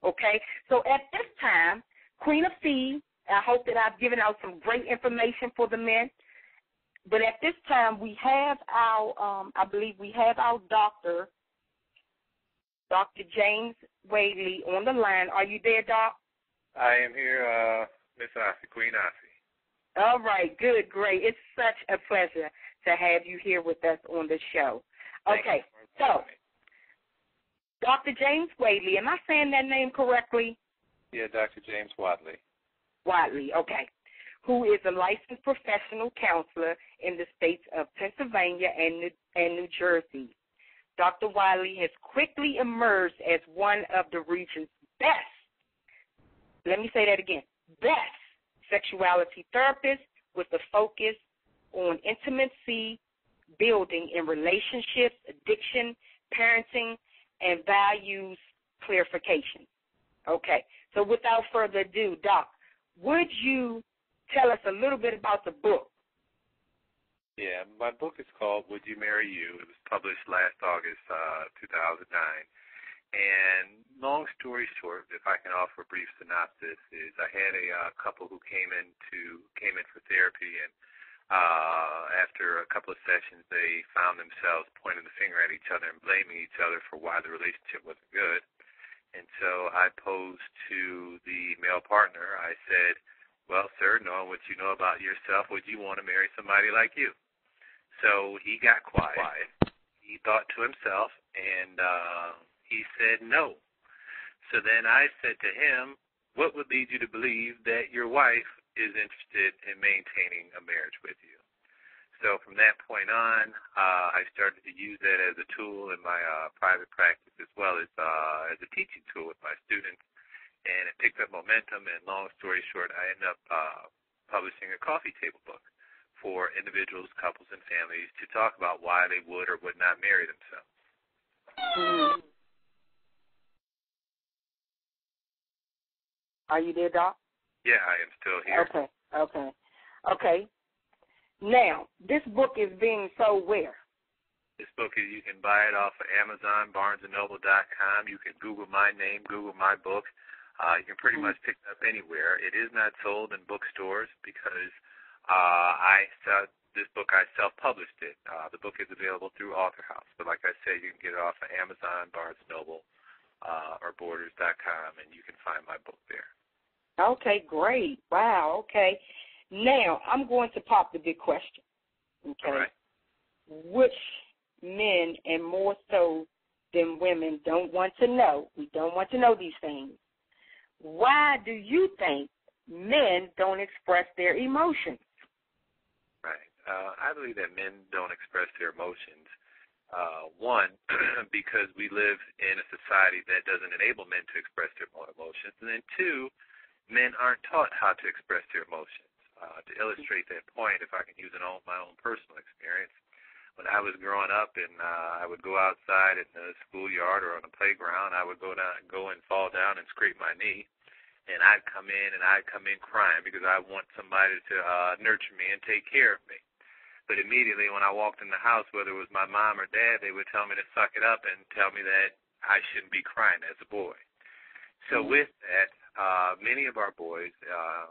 okay? So at this time, Queen Afi, I hope that I've given out some great information for the men. But at this time, we have our, I believe we have our Dr. James Wadley on the line. Are you there, Doc? I am here, Miss Afi, Queen Afi. All right, good, great. It's such a pleasure to have you here with us on the show. Okay, so Dr. James Wadley, am I saying that name correctly? Yeah, Dr. James Wadley. Wadley, okay, who is a licensed professional counselor in the states of Pennsylvania and New Jersey. Dr. Wadley has quickly emerged as one of the region's best, let me say that again, best sexuality therapists with a focus on intimacy building in relationships, addiction, parenting, and values clarification. Okay, so without further ado, Doc, would you tell us a little bit about the book? Yeah, my book is called Would You Marry You? It was published last August, 2009. And long story short, if I can offer a brief synopsis, is I had a couple who came in for therapy, and after a couple of sessions, they found themselves pointing the finger at each other and blaming each other for why the relationship wasn't good. And so I posed to the male partner, I said, well, sir, knowing what you know about yourself, would you want to marry somebody like you? So he got quiet. He thought to himself, and he said no. So then I said to him, what would lead you to believe that your wife is interested in maintaining a marriage with you? So from that point on, I started to use that as a tool in my private practice as well as a teaching tool with my students. And it picked up momentum, and long story short, I ended up publishing a coffee table book for individuals, couples, and families to talk about why they would or would not marry themselves. Mm-hmm. Are you there, Doc? Yeah, I am still here. Okay. Now, this book is being sold where? This book, you can buy it off of Amazon, BarnesandNoble.com. You can Google my name, Google my book. You can pretty much pick it up anywhere. It is not sold in bookstores because this book, I self-published it. The book is available through Author House. But like I said, you can get it off of Amazon, Barnes & Noble, or Borders.com, and you can find my book there. Okay, great. Wow, okay. Now, I'm going to pop the big question. Okay. All right. Which men, and more so than women, don't want to know? We don't want to know these things. Why do you think men don't express their emotions? Right. I believe that men don't express their emotions. One, because we live in a society that doesn't enable men to express their emotions. And then two, men aren't taught how to express their emotions. To illustrate that point, if I can use my own personal experience, when I was growing up and I would go outside in the schoolyard or on the playground, I would go and fall down and scrape my knee. And I'd come in crying because I want somebody to nurture me and take care of me. But immediately when I walked in the house, whether it was my mom or dad, they would tell me to suck it up and tell me that I shouldn't be crying as a boy. So with that, many of our boys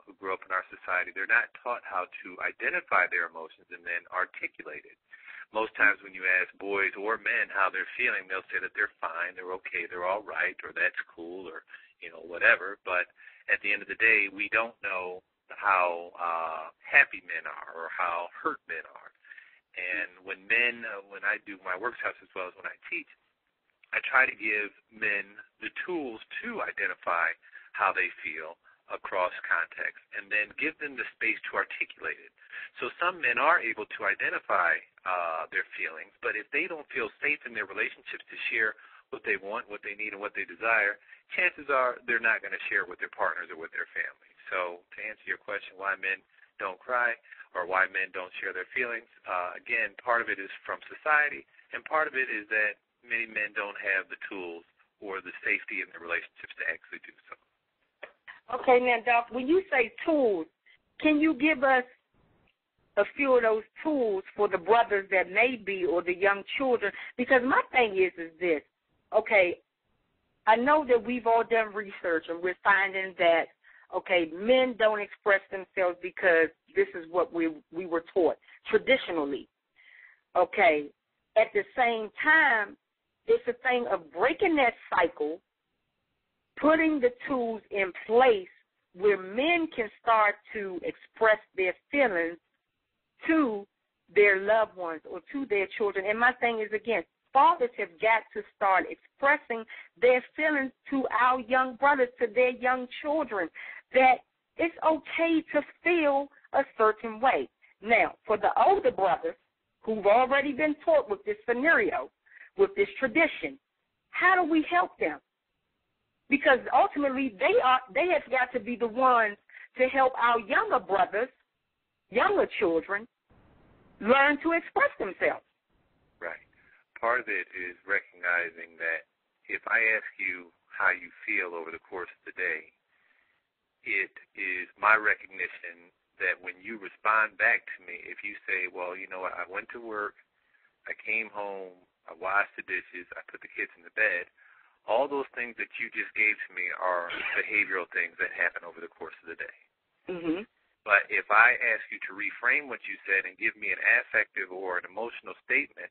who grow up in our society, they're not taught how to identify their emotions and then articulate it. Most times when you ask boys or men how they're feeling, they'll say that they're fine, they're okay, they're all right, or that's cool, or whatever. But at the end of the day, we don't know how happy men are or how hurt men are. And when I do my workshops as well as when I teach, I try to give men the tools to identify how they feel across context and then give them the space to articulate it. So some men are able to identify their feelings, but if they don't feel safe in their relationships to share what they want, what they need, and what they desire, chances are they're not going to share with their partners or with their families. So to answer your question, why men don't cry or why men don't share their feelings, again, part of it is from society, and part of it is that many men don't have the tools or the safety in their relationships to actually do so. Okay, now, Doc, when you say tools, can you give us a few of those tools for the brothers that may be or the young children? Because my thing is this. Okay, I know that we've all done research, and we're finding that, okay, men don't express themselves because this is what we were taught traditionally. Okay, at the same time, it's a thing of breaking that cycle, putting the tools in place where men can start to express their feelings to their loved ones or to their children. And my thing is, again, fathers have got to start expressing their feelings to our young brothers, to their young children, that it's okay to feel a certain way. Now, for the older brothers who've already been taught with this scenario, with this tradition, how do we help them? Because ultimately they have got to be the ones to help our younger brothers, younger children, learn to express themselves. Right. Part of it is recognizing that if I ask you how you feel over the course of the day, it is my recognition that when you respond back to me, if you say, well, you know what, I went to work, I came home, I washed the dishes, I put the kids in the bed, all those things that you just gave to me are behavioral things that happen over the course of the day. Mm-hmm. But if I ask you to reframe what you said and give me an affective or an emotional statement,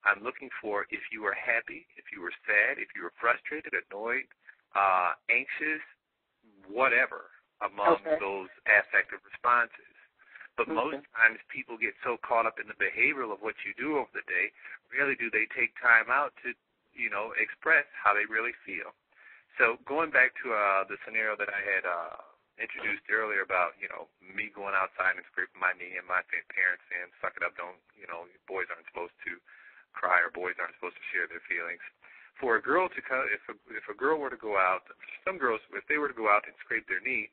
I'm looking for if you were happy, if you were sad, if you were frustrated, annoyed, anxious, whatever among those affective responses. But most times people get so caught up in the behavioral of what you do over the day, rarely do they take time out to, express how they really feel. So going back to the scenario that I had introduced earlier about, me going outside and scraping my knee and my parents saying, suck it up, don't, boys aren't supposed to cry or boys aren't supposed to share their feelings. For a girl to come, if a girl were to go out, some girls, if they were to go out and scrape their knee,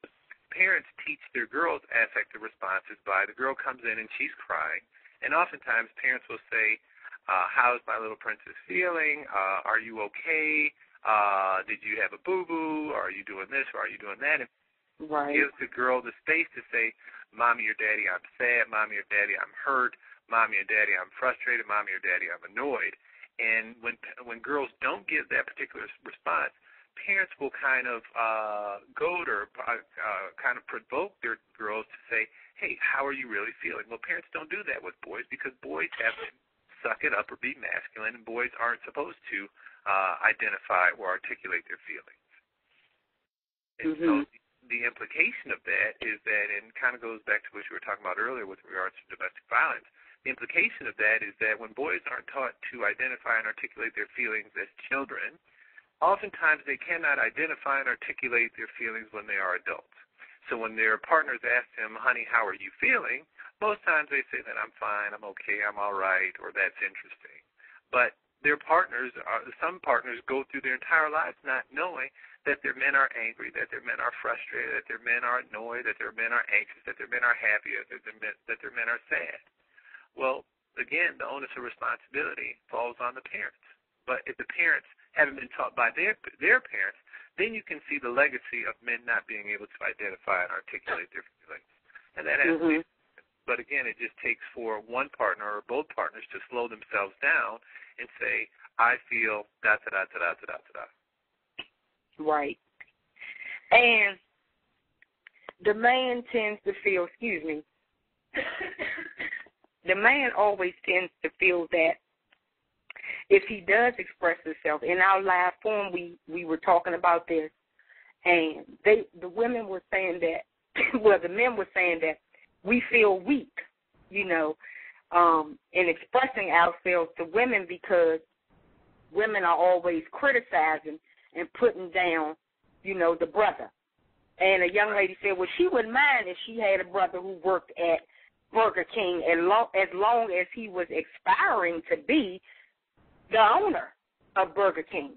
parents teach their girls affective responses by the girl comes in and she's crying, and oftentimes parents will say, how's my little princess feeling? Are you okay? Did you have a boo-boo? Are you doing this or are you doing that? And right. gives the girl the space to say, Mommy or Daddy, I'm sad. Mommy or Daddy, I'm hurt. Mommy or Daddy, I'm frustrated. Mommy or Daddy, I'm annoyed. And when girls don't give that particular response, parents will kind of goad or kind of provoke their girls to say, hey, how are you really feeling? Well, parents don't do that with boys because boys have to suck it up or be masculine, and boys aren't supposed to identify or articulate their feelings. And so the implication of that is that, and kind of goes back to what you were talking about earlier with regards to domestic violence, the implication of that is that when boys aren't taught to identify and articulate their feelings as children, oftentimes they cannot identify and articulate their feelings when they are adults. So when their partners ask them, honey, how are you feeling? Most times they say that I'm fine, I'm okay, I'm all right, or that's interesting. But their partners, some partners go through their entire lives not knowing that their men are angry, that their men are frustrated, that their men are annoyed, that their men are anxious, that their men are happy, that their men are sad. Well, again, the onus of responsibility falls on the parents. But if the parents haven't been taught by their parents, then you can see the legacy of men not being able to identify and articulate their feelings. And that has to be. But again, it just takes for one partner or both partners to slow themselves down and say, I feel da-da-da-da-da-da-da-da. Right. And the man tends to feel, the man always tends to feel that if he does express himself, in our live forum we were talking about this, and the women were saying that, well, the men were saying that we feel weak, in expressing ourselves to women because women are always criticizing and putting down, the brother. And a young lady said, well, she wouldn't mind if she had a brother who worked at Burger King as long as he was aspiring to be the owner of Burger King.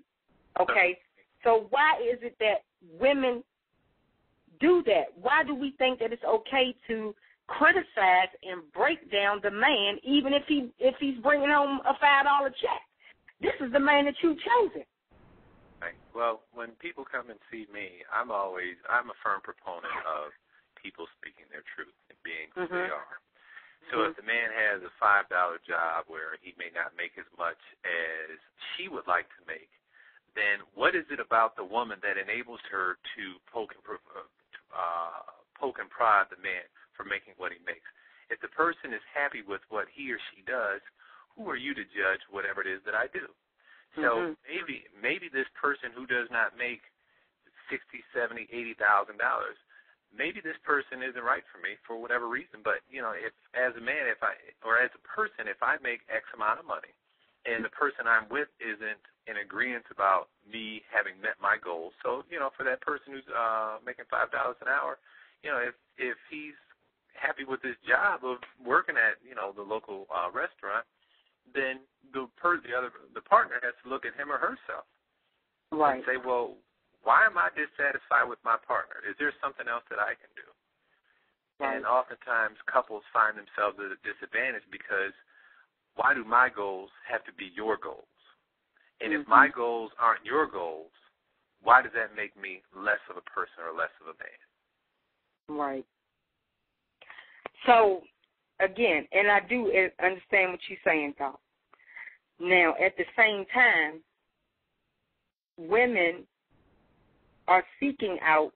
Okay? So why is it that women do that? Why do we think that it's okay to criticize and break down the man, even if he's bringing home a $5 check? This is the man that you've chosen. Right. Well, when people come and see me, I'm a firm proponent of people speaking their truth and being who they are. So if the man has a $5 job where he may not make as much as she would like to make, then what is it about the woman that enables her to poke and prod the man for making what he makes? If the person is happy with what he or she does, who are you to judge whatever it is that I do? So maybe this person who does not make $60,000, $70,000, $80,000, maybe this person isn't right for me for whatever reason. But if as a man, or as a person, if I make X amount of money, and the person I'm with isn't in agreement about me having met my goals, so for that person who's making $5 an hour, if he's happy with his job of working at the local restaurant, then the partner has to look at him or herself, right, and say, well, why am I dissatisfied with my partner? Is there something else that I can do? Right. And oftentimes couples find themselves at a disadvantage because why do my goals have to be your goals? And if my goals aren't your goals, why does that make me less of a person or less of a man? Right. So, again, and I do understand what you're saying, Doc. Now, at the same time, women are seeking out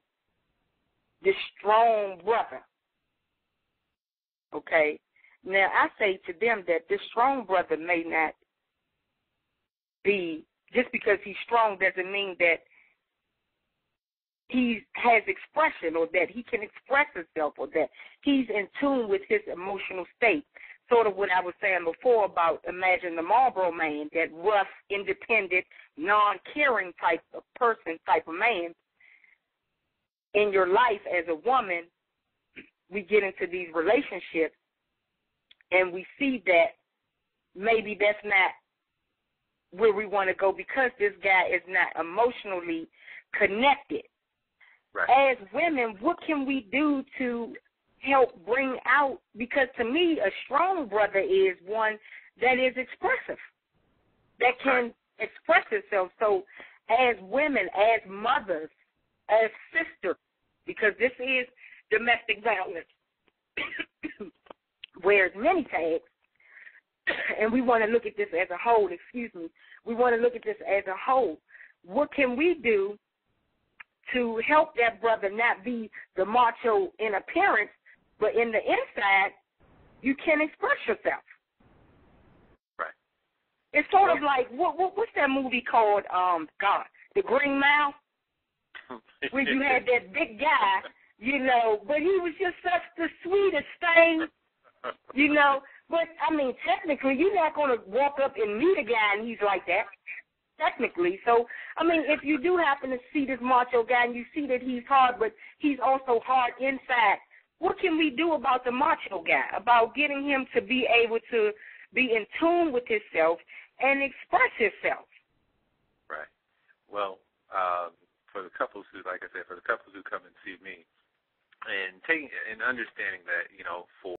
the strong brother. Okay? Now, I say to them that this strong brother may not be, just because he's strong doesn't mean that he has expression or that he can express himself or that he's in tune with his emotional state. Sort of what I was saying before about imagine the Marlboro man, that rough, independent, non-caring type of person, type of man. In your life as a woman, we get into these relationships and we see that maybe that's not where we want to go because this guy is not emotionally connected. Right. As women, what can we do to help bring out, because to me a strong brother is one that is expressive, that can express itself. So as women, as mothers, as sisters, because this is domestic violence, wears many tags, and we want to look at this as a whole, we want to look at this as a whole. What can we do to help that brother not be the macho in appearance, but in the inside, you can express yourself? Right. It's sort of like, what's that movie called, The Green Mile? Where you had that big guy, but he was just such the sweetest thing, But, I mean, technically, you're not going to walk up and meet a guy and he's like that, technically. So, I mean, if you do happen to see this macho guy and you see that he's hard, but he's also hard inside, what can we do about the macho guy, about getting him to be able to be in tune with himself and express himself? Right. Well, for the couples who, like I said, for the couples who come and see me, and understanding that, for